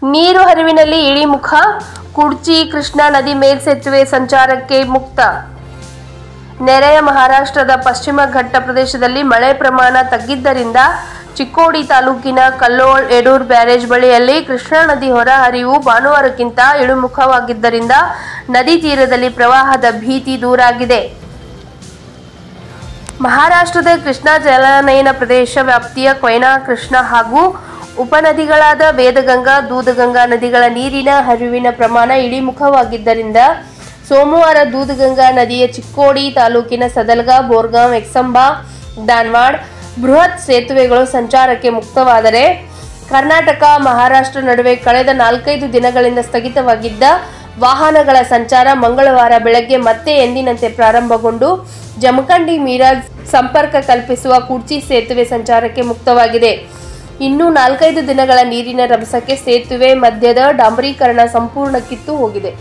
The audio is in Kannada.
ನೀರು ಹರಿವಿನಲ್ಲಿ ಇಳಿಮುಖ. ಕುಡ್ಚಿ ಕೃಷ್ಣಾ ನದಿ ಮೇಲ್ಸೇತುವೆ ಸಂಚಾರಕ್ಕೆ ಮುಕ್ತ. ನೆರೆಯ ಮಹಾರಾಷ್ಟ್ರದ ಪಶ್ಚಿಮ ಘಟ್ಟ ಪ್ರದೇಶದಲ್ಲಿ ಮಳೆ ಪ್ರಮಾಣ ತಗ್ಗಿದ್ದರಿಂದ ಚಿಕ್ಕೋಡಿ ತಾಲೂಕಿನ ಕಲ್ಲೋಳ್ ಯಡೂರ್ ಬ್ಯಾರೇಜ್ ಬಳಿಯಲ್ಲಿ ಕೃಷ್ಣಾ ನದಿ ಹೊರ ಹರಿವು ಭಾನುವಾರಕ್ಕಿಂತ ಇಳಿಮುಖವಾಗಿದ್ದರಿಂದ ನದಿ ತೀರದಲ್ಲಿ ಪ್ರವಾಹದ ಭೀತಿ ದೂರಾಗಿದೆ. ಮಹಾರಾಷ್ಟ್ರದ ಕೃಷ್ಣಾ ಜಲಾನಯನ ಪ್ರದೇಶ ವ್ಯಾಪ್ತಿಯ ಕೊಯ್ನಾ, ಕೃಷ್ಣಾ ಹಾಗೂ ಉಪನದಿಗಳಾದ ವೇದಗಂಗಾ, ದೂದಗಂಗಾ ನದಿಗಳ ನೀರಿನ ಹರಿವಿನ ಪ್ರಮಾಣ ಇಳಿಮುಖವಾಗಿದ್ದರಿಂದ ಸೋಮವಾರ ದೂದಗಂಗಾ ನದಿಯ ಚಿಕ್ಕೋಡಿ ತಾಲೂಕಿನ ಸದಲ್ಗಾ, ಬೋರ್ಗಾಂವ್, ಎಕ್ಸಂಬಾ, ದಾನ್ವಾಡ್ ಬೃಹತ್ ಸೇತುವೆಗಳು ಸಂಚಾರಕ್ಕೆ ಮುಕ್ತವಾದರೆ ಕರ್ನಾಟಕ, ಮಹಾರಾಷ್ಟ್ರ ನಡುವೆ ಕಳೆದ 4-5 ದಿನಗಳಿಂದ ಸ್ಥಗಿತವಾಗಿದ್ದ ವಾಹನಗಳ ಸಂಚಾರ ಮಂಗಳವಾರ ಬೆಳಗ್ಗೆ ಮತ್ತೆ ಎಂದಿನಂತೆ ಪ್ರಾರಂಭಗೊಂಡು ಜಮಖಂಡಿ ಮಿರಜ್ ಸಂಪರ್ಕ ಕಲ್ಪಿಸುವ ಕುಡ್ಚಿ ಸೇತುವೆ ಸಂಚಾರಕ್ಕೆ ಮುಕ್ತವಾಗಿದೆ. ಇನ್ನು 4-5 ದಿನಗಳ ನೀರಿನ ರಭಸಕ್ಕೆ ಸೇತುವೆ ಮಧ್ಯದ ಡಾಂಬರೀಕರಣ ಸಂಪೂರ್ಣ ಕಿತ್ತು ಹೋಗಿದೆ.